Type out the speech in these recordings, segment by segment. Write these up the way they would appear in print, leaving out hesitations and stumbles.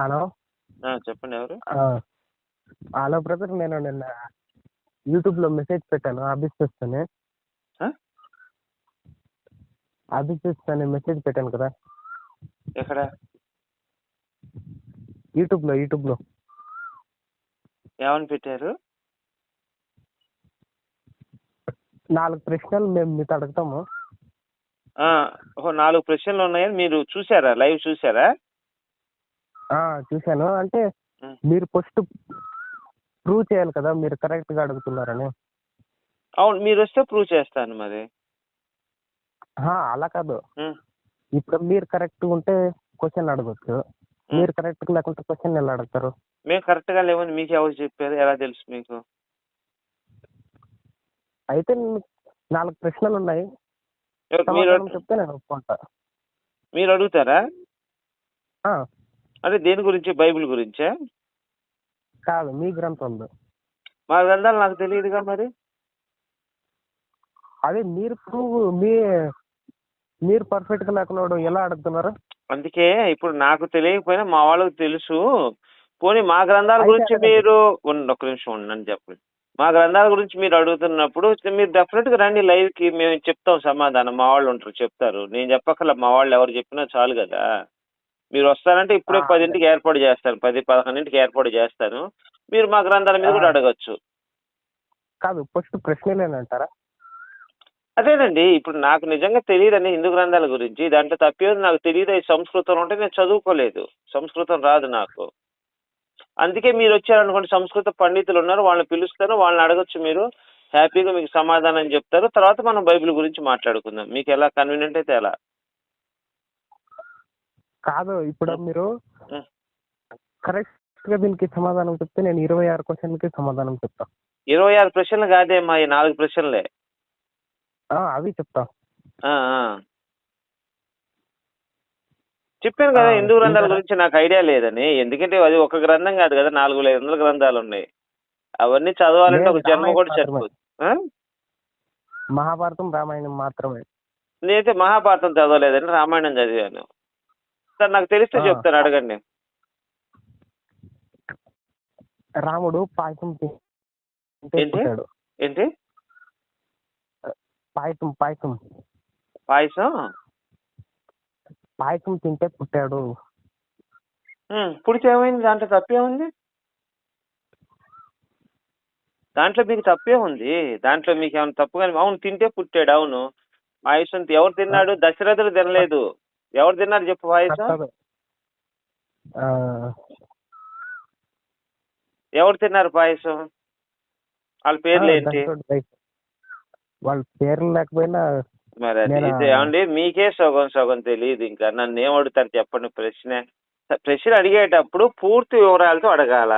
Hello. చెప్పండి ఎవరు? Hello brother, నేను నిన్న యూట్యూబ్లో మెసేజ్ పెట్టాను అభిషేక్ అని. ఆ? అభిషేక్ అని మెసేజ్ పెట్టాను కదా ఎక్కడ? యూట్యూబ్లో ఏమని పెట్టారు? 4 ప్రశ్నలు మేము మీతో అడుగుతాము. 4 ప్రశ్నలు ఉన్నాయని మీరు చూసారా? లైవ్ చూసారా? చూశాను. అంటే మీరు ఫస్ట్ ప్రూవ్ చేయాలి కదా మీరు కరెక్ట్గా అడుగుతున్నారని. అవును, మీరు వస్తే ప్రూవ్ చేస్తాను మరి. అలా కాదు, ఇప్పుడు మీరు కరెక్ట్ ఉంటే క్వశ్చన్ అడగచ్చు, మీరు కరెక్ట్ లేకుంటే క్వశ్చన్ ఎలా అడుగుతారు? మేము కరెక్ట్గా లేవని మీకు ఎవరు చెప్పారు? ఎలా తెలుసు మీకు? అయితే 4 ప్రశ్నలు ఉన్నాయి, మీరు సమాధానం చెప్తే నేను ఒప్పుకుంటా. మీరు అడుగుతారా? అంటే దేని గురించి? బైబిల్ గురించా? కాదు, మీ గ్రంథంలో. మా గ్రంథాలు నాకు తెలియదుగా మరి. అదే మీరు ప్రూవ్ మీరు పర్ఫెక్ట్గా లేకున్నాడు ఎలా అడుగుతున్నారు? అందుకే ఇప్పుడు నాకు తెలియకపోయినా మా వాళ్ళకి తెలుసు. పోనీ మా గ్రంథాల అయితే గురించి అడగండి. మీరు ఒక్క నిమిషం ఉండండి, చెప్పండి. మా గ్రంథాల గురించి మీరు అడుగుతున్నప్పుడు మీరు డెఫినెట్గా రండి లైవ్కి, మేము చెప్తాం సమాధానం. మా వాళ్ళు ఉంటారు, చెప్తారు. నేను చెప్పక్కర్లా, మా వాళ్ళు ఎవరు చెప్పినా చాలు కదా. మీరు వస్తారంటే ఇప్పుడే అదే. 10ంటికి ఏర్పాటు చేస్తాను, 10-11ంటికి ఏర్పాటు చేస్తాను. మీరు మా గ్రంథాల మీద కూడా అడగచ్చు. కాదు, ఫస్ట్ ప్రశ్నలేనంటారా? అదేనండి, ఇప్పుడు నాకు నిజంగా తెలియదండి హిందూ గ్రంథాల గురించి. దాంట్లో తప్పేది నాకు తెలియదు. సంస్కృతం ఉంటే నేను చదువుకోలేదు, సంస్కృతం రాదు నాకు. అందుకే మీరు వచ్చారనుకోండి, సంస్కృత పండితులు ఉన్నారు, వాళ్ళని పిలుస్తారు, వాళ్ళని అడగచ్చు. మీరు హ్యాపీగా మీకు సమాధానం చెప్తారు. తర్వాత మనం బైబిల్ గురించి మాట్లాడుకుందాం, మీకు ఎలా కన్వీనియంట్ అయితే అలా. కాదు, ఇప్పుడు మీరు కరెక్ట్ గా దీనికి సమాధానం చెప్తే నేను 26 క్వశ్చన్లకి సమాధానం చెప్తా. 26 ప్రశ్నలు కాదే మా, ఈ 4 ప్రశ్నలే. అవి చెప్తా. చెప్పాను కదా హిందూ గ్రంథాల ఇంకా గురించి నాకు ఐడియా లేదని. ఎందుకంటే అది ఒక గ్రంథం కాదు కదా, 400-500 గ్రంథాలు ఉన్నాయి. అవన్నీ చదవాలంటే లేదు, ఒక జన్మ రామాయణం కూడా మాత్రమే. సరిపోదు. మహాభారతం, రామాయణం మాత్రమే. నేనైతే మహాభారతం చదవలేదని రామాయణం చదివాను. సార్ నాకు తెలిస్తే చెప్తాను, అడగండి. రాముడు పాయసం తింటే ఏంటి పుట్టాడు. ఏంటి? పాయసం పాయసం పాయసం తింటే పుట్టాడు. పుడితే ఏమైంది? దాంట్లో తప్పేముంది? దాంట్లో మీకు తప్పే ఉంది? దాంట్లో మీకు ఏమైనా తప్పు కానీ? అవును, తింటే పుట్టాడు. అవును, పాయసం ఎవరు తిన్నాడు? దశరథుడు తినలేదు. ఎవరు తిన్నారు చెప్పు పాయసం? ఎవరు తిన్నారు పాయసం? వాళ్ళ పేర్లు ఏంటి? వాళ్ళ పేర్లు లేకపోయినా మరి అది ఏమండి, మీకే సగం తెలియదు. ఇంకా నన్ను ఏం అడుగుతారు చెప్పండి? ప్రశ్న అడిగేటప్పుడు పూర్తి వివరాలతో అడగాల.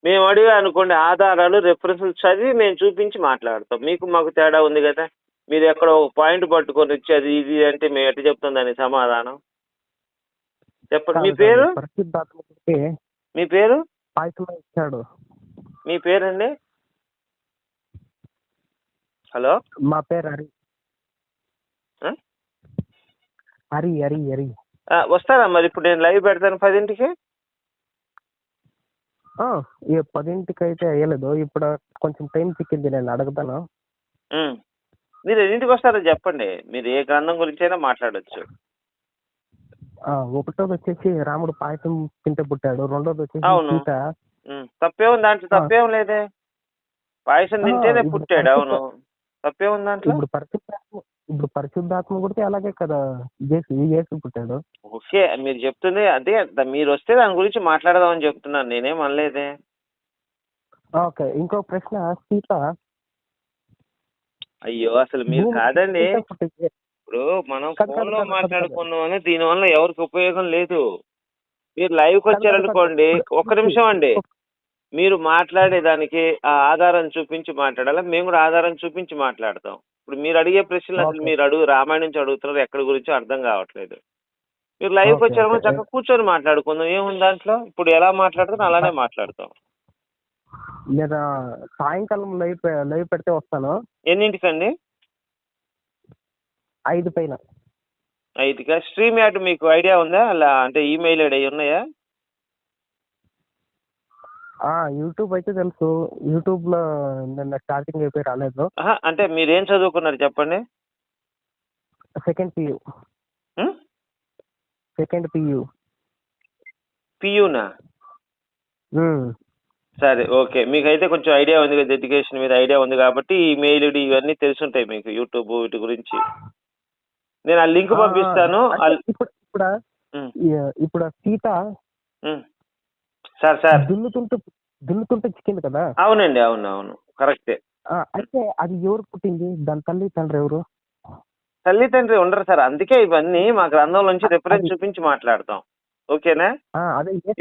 మేము అడిగా అనుకోండి, ఆధారాలు రెఫరెన్సులు చదివి మేము చూపించి మాట్లాడతాం. మీకు మాకు తేడా ఉంది కదా. మీరు ఎక్కడ ఒక పాయింట్ పట్టుకొని వచ్చి అది ఇది అంటే మేము ఎట్లా చెప్తాం దానికి సమాధానం? చెప్పండి. మీ పేరు? మీ పేరు? మీ పేరండి? హలో, మా పేరు హరి. వస్తారా మరి? ఇప్పుడు నేను లైవ్ పెడతాను 10ంటికి. 10ంటికి అయితే అయ్యలేదు, ఇప్పుడు కొంచెం టైం చిక్కింది, నేను అడుగుతాను. మీరు ఎన్నింటికి వస్తారో చెప్పండి. మీరు ఏ గ్రంథం గురించి అయినా మాట్లాడచ్చు. ఒకటోది వచ్చేసి రాముడు పాయసం తింటే పుట్టాడు, రెండోది వచ్చేసి సీత. తప్పేముంది దాంట్లో? తప్పేం లేదే, పాయసం తింటేనే పుట్టాడు. అవును, తప్పేముంది దాంట్లో? ఇప్పుడు పరిశుద్ధాత్మ కూడా అలాగే కదా, యేసు పుట్టాడు. ఓకే, మీరు చెప్తుంది అదే. మీరు వస్తే దాని గురించి మాట్లాడదామని చెప్తున్నాను, నేనేం అనలేదే. ఓకే, ఇంకో ప్రశ్న, సీత. అయ్యో, అసలు మీరు కాదండి. ఇప్పుడు మనం ఫోన్ లో మాట్లాడుకున్నాం అని దీనివల్ల ఎవరికి ఉపయోగం లేదు. మీరు లైవ్కి వచ్చారనుకోండి, ఒక్క నిమిషం అండి, మీరు మాట్లాడేదానికి ఆ ఆధారం చూపించి మాట్లాడాలి, మేము కూడా ఆధారం చూపించి మాట్లాడతాం. ఇప్పుడు మీరు అడిగే ప్రశ్నలు అసలు మీరు రామాయణం నుంచి అడుగుతున్నారు, ఎక్కడి గురించో అర్థం కావట్లేదు. మీరు లైవ్కి వచ్చారో చక్కగా కూర్చొని మాట్లాడుకుందాం, ఏముంది దాంట్లో? ఇప్పుడు ఎలా మాట్లాడుతాం అలానే మాట్లాడతాం. నేను సాయంకాలం లైవ్ పెడితే వస్తాను. ఎన్నింటికండి? 5 పైన. 5కా? స్ట్రీమ్ యాడ్ మీకు ఐడియా ఉందా? అలా అంటే ఈమెయిల్ ఐడి ఉన్నాయా? యూట్యూబ్ అయితే తెలుసు. యూట్యూబ్ లో నిన్న స్టార్టింగ్ అయిపోయి రాలేదు. అంటే మీరేం చదువుకున్నారు చెప్పండి. Second PU. Second PU. పియూనా? సరే, ఓకే. మీకైతే కొంచెం ఐడియా ఉంది కదా, ఎడ్యుకేషన్ మీద ఐడియా ఉంది కాబట్టి ఈ మెయిల్ ఐడి ఇవన్నీ తెలుసుంటాయి మీకు, యూట్యూబ్ వీటి గురించి. నేను ఆ లింక్ పంపిస్తాను. ఇప్పుడు సీత సార్ దున్నుతుంటే చిక్కింది కదా. అవునండి, అవును కరెక్టే. అయితే అది ఎవరు పుట్టింది? దాని తల్లి తండ్రి ఎవరు? తల్లి తండ్రి ఉండరు సార్, అందుకే ఇవన్నీ మా గ్రంథం నుంచి రిఫరెన్స్ చూపించి మాట్లాడతాం. ఓకేనా?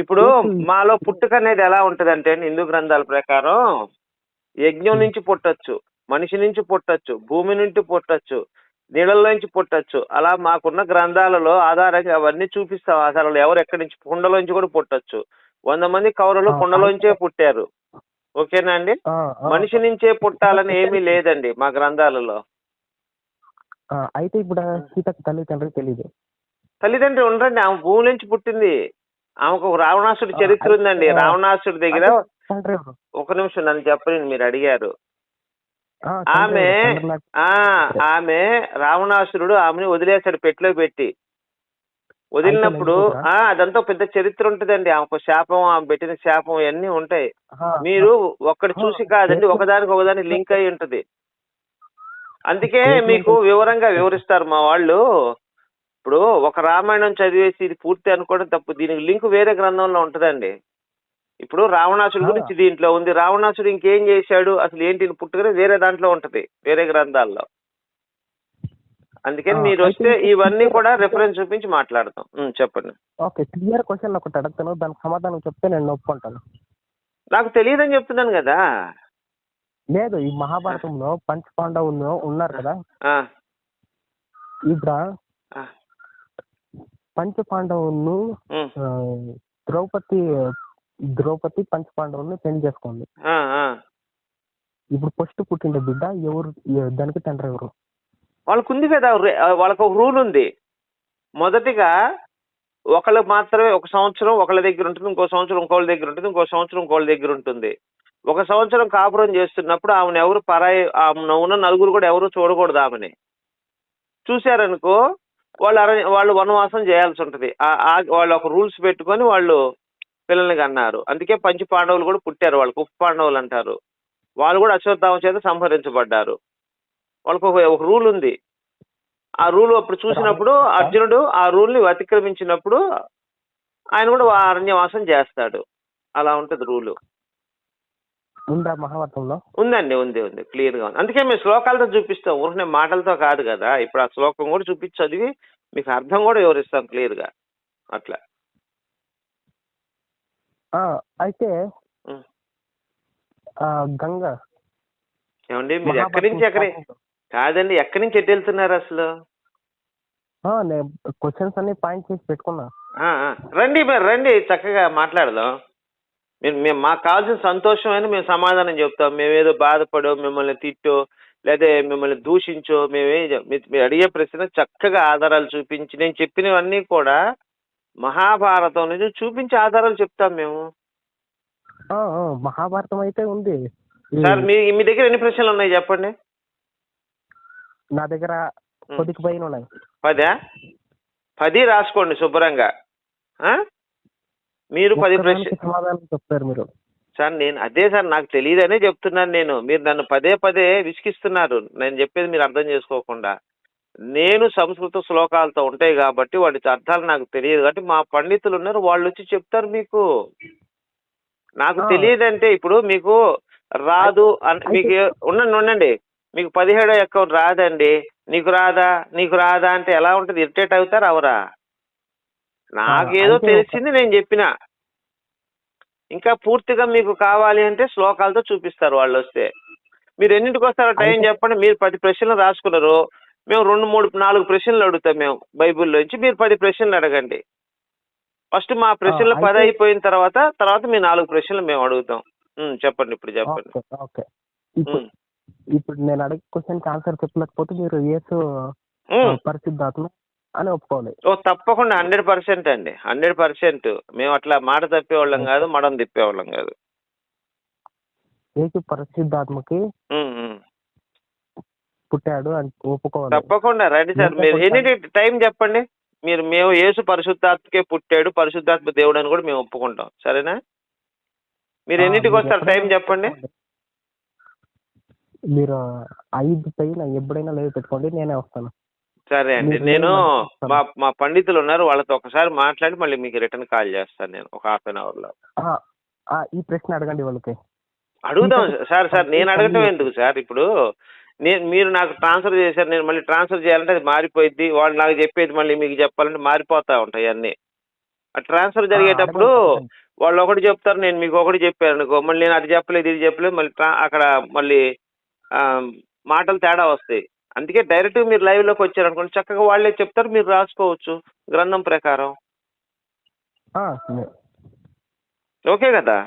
ఇప్పుడు మాలో పుట్టుక అనేది ఎలా ఉంటదంటే హిందూ గ్రంథాల ప్రకారం యజ్ఞం నుంచి పుట్టొచ్చు, మనిషి నుంచి పుట్టొచ్చు, భూమి నుంచి పుట్టొచ్చు, నీళ్ళల్లో నుంచి పుట్టొచ్చు. అలా మాకున్న గ్రంథాలలో ఆధారంగా అవన్నీ చూపిస్తాం. అసలు ఎవరు ఎక్కడి నుంచి, కుండలోంచి కూడా పుట్టొచ్చు. 100 మంది కౌరవులు కుండలోంచే పుట్టారు. ఓకేనా అండి? మనిషి నుంచే పుట్టాలని ఏమీ లేదండి మా గ్రంథాలలో. అయితే ఇప్పుడు సీతకు తల్లిదండ్రులు తెలియదు. తల్లిదండ్రులు ఉండరండి, ఆమె భూమి నుంచి పుట్టింది. ఆమెకు ఒక రావణాసుడి చరిత్ర ఉందండి. రావణాసుడి దగ్గర ఒక నిమిషం నన్ను చెప్పండి, మీరు అడిగారు. ఆమె రావణాసురుడు ఆమెని వదిలేశాడు పెట్టిలో పెట్టి. వదిలినప్పుడు అదంతా పెద్ద చరిత్ర ఉంటదండి. ఆమెకు శాపం, ఆమె పెట్టిన శాపం ఇవన్నీ ఉంటాయి. మీరు ఒక్కటి చూసి కాదండి, ఒకదానికి ఒకదానికి లింక్ అయి ఉంటది. అందుకే మీకు వివరంగా వివరిస్తారు మా వాళ్ళు. ఇప్పుడు ఒక రామాయణం చదివేసి ఇది పూర్తి అనుకోవడం తప్పు. దీనికి లింక్ వేరే గ్రంథంలో ఉంటదండి. ఇప్పుడు రావణాసుడి గురించి దీంట్లో ఉంది. రావణాసుడు ఇంకేం చేశాడు, అసలు ఏంటి పుట్టుకనే వేరే దాంట్లో ఉంటది, వేరే గ్రంథాల్లో. అందుకని మీరు వస్తే ఇవన్నీ కూడా రిఫరెన్స్ చూపించి మాట్లాడతాం. చెప్పండి. ఓకే, క్లియర్ క్వశ్చన్ ఒకటి అడుగుతాను, దానికి సమాధానం చెప్తే నేను ఒప్పుకుంటాను. నాకు తెలియదని చెప్తున్నాను కదా. లేదు, ఈ మహాభారతంలో పంచ పాండవులు ఉన్నారు కదా. ఇప్పుడు పంచ పాండవులను ద్రౌపది పంచ పాండవులను పెళ్లి చేసుకోండి. ఇప్పుడు ఫస్ట్ పుట్టిన బిడ్డ ఎవరు, దానికి తండ్రి ఎవరు? వాళ్ళకు ఉంది కదా, వాళ్ళకు ఒక రూల్ ఉంది. మొదటిగా ఒకళ్ళు మాత్రమే ఒక సంవత్సరం ఒకళ్ళ దగ్గర ఉంటుంది, ఇంకో సంవత్సరం ఇంకోళ్ళ దగ్గర ఉంటుంది, ఇంకో సంవత్సరం ఇంకోళ్ళ దగ్గర ఉంటుంది. ఒక సంవత్సరం కాపురం చేస్తున్నప్పుడు ఆమెను ఎవరు పరాయి, ఆమె ఉన్న నలుగురు కూడా ఎవరు చూడకూడదు. ఆమెని చూశారనుకో వాళ్ళు వనవాసం చేయాల్సి ఉంటుంది. వాళ్ళు ఒక రూల్స్ పెట్టుకొని వాళ్ళు పిల్లల్ని కన్నారు. అందుకే పంచ పాండవులు కూడా పుట్టారు. వాళ్ళకు ఉప పాండవులు అంటారు. వాళ్ళు కూడా అశ్వత్థామ చేత సంహరించబడ్డారు. వాళ్ళకు ఒక రూల్ ఉంది. ఆ రూల్ అప్పుడు చూసినప్పుడు అర్జునుడు ఆ రూల్ని అతిక్రమించినప్పుడు ఆయన కూడా అరణ్యవాసం చేస్తాడు. అలా ఉంటది రూలు. మహాభారతంలో ఉందండి, ఉంది క్లియర్ గా ఉంది. అందుకే మేము శ్లోకాలతో చూపిస్తాం, ఊరికే మాటలతో కాదు కదా. ఇప్పుడు ఆ శ్లోకం కూడా చూపించి చదివి మీకు అర్థం కూడా వివరిస్తాం క్లియర్ గా. అట్లా అయితే గంగ ఏమండి, మీరు ఎక్కడి నుంచి కాదండి, ఎక్కడి నుంచి ఎటు వెళ్తున్నారు అసలు? క్వశ్చన్స్ అన్ని పాయింట్ చేసి పెట్టుకున్నా. రండి చక్కగా మాట్లాడదాం. మేము మాకు కావాల్సిన సంతోషమైన మేము సమాధానం చెప్తాం. మేమేదో బాధపడో, మిమ్మల్ని తిట్టో, లేదా మిమ్మల్ని దూషించో మీరు అడిగే ప్రశ్న చక్కగా ఆధారాలు చూపించి, నేను చెప్పినవన్నీ కూడా మహాభారతం నుంచి చూపించి ఆధారాలు చెప్తాం మేము. మహాభారతం అయితే ఉంది సార్. మీ దగ్గర ఎన్ని ప్రశ్నలు ఉన్నాయి చెప్పండి? నా దగ్గర 10కి పైన ఉన్నాయి. 10 రాసుకోండి శుభ్రంగా. మీరు 10 ప్రశ్నలు సమాధానం చెప్తారు మీరు. సార్ అదే సార్, నాకు తెలియదనే చెప్తున్నాను. మీరు నన్ను పదే విసిగిస్తున్నారు. నేను చెప్పేది మీరు అర్థం చేసుకోకుండా. నేను సంస్కృత శ్లోకాలతో ఉంటాయి కాబట్టి వాటి అర్థాలు నాకు తెలియదు కాబట్టి మా పండితులు ఉన్నారు, వాళ్ళు వచ్చి చెప్తారు మీకు. నాకు తెలియదంటే ఇప్పుడు మీకు రాదు మీకు ఉండండి. మీకు 17వ అకౌంట్ రాదండి, నీకు రాదా అంటే ఎలా ఉంటుంది? ఇరిటేట్ అవుతారు అవరా? నాకేదో తెలిసింది నేను చెప్పిన. ఇంకా పూర్తిగా మీకు కావాలి అంటే శ్లోకాలతో చూపిస్తారు వాళ్ళు వస్తే. మీరు ఎన్నింటికి వస్తారో టైం చెప్పండి. మీరు 10 ప్రశ్నలు రాసుకున్నారు, మేము 2, 3, 4 ప్రశ్నలు అడుగుతాం మేము బైబిల్లోంచి. మీరు 10 ప్రశ్నలు అడగండి. ఫస్ట్ మా ప్రశ్నలు 10 అయిపోయిన తర్వాత మీ 4 ప్రశ్నలు మేము అడుగుతాం. చెప్పండి, ఇప్పుడు చెప్పండి. ఓకే, ఇప్పుడు నేను అడిగే క్వశ్చన్ ఆన్సర్ చెప్పలేకపోతే మీరు యేసు పరిశుద్ధాత్మ అని ఒప్పుకోవాలి. తప్పకుండా 100% అండి, 100%. మేము అట్లా మాట తప్పేవాళ్ళం కాదు, మడం తిప్పేవాళ్ళం కాదు. యేసు పరిశుద్ధాత్మకి ఉమ్, ఉమ్. పుట్టాడు అని ఒప్పుకోవాలి. తప్పకుండా రండి సార్. మీరు ఎన్ని టైం చెప్పండి. మేము యేసు పరిశుద్ధాత్మకే పుట్టాడు, పరిశుద్ధాత్మ దేవుడు అని కూడా మేము ఒప్పుకుంటాం. సరేనా? మీరు ఎన్నింటికి వస్తారు టైం చెప్పండి. మీరు 5 పైన ఎప్పుడైనా లైవ్ పెట్టుకోండి, నేనే వస్తాను. సరే అండి. నేను మా పండితులు ఉన్నారు, వాళ్ళతో ఒకసారి మాట్లాడి మళ్ళీ మీకు రిటర్న్ కాల్ చేస్తాను నేను ఒక 1/2 hour లో. ఈ ప్రశ్న అడగండి వాళ్ళకి. అడుగుదాం సార్. నేను అడగటం ఎందుకు సార్? ఇప్పుడు మీరు నాకు ట్రాన్స్ఫర్ చేశారు, నేను మళ్ళీ ట్రాన్స్ఫర్ చేయాలంటే అది మారిపోయింది. వాళ్ళు నాకు చెప్పేది మళ్ళీ మీకు చెప్పాలంటే మారిపోతా ఉంటాయి అన్నీ. ఆ ట్రాన్స్ఫర్ జరిగేటప్పుడు వాళ్ళు ఒకటి చెప్తారు, నేను మీకు ఒకటి చెప్పాను అనుకో, మళ్ళీ నేను అది చెప్పలేదు ఇది చెప్పలేదు, మళ్ళీ అక్కడ మళ్ళీ మాటలు తేడా వస్తాయి. అందుకే డైరెక్ట్ మీరు లైవ్ లోకి వచ్చారనుకోండి, చక్కగా వాళ్ళే చెప్తారు, మీరు రాసుకోవచ్చు గ్రంథం ప్రకారం. ఓకే కదా?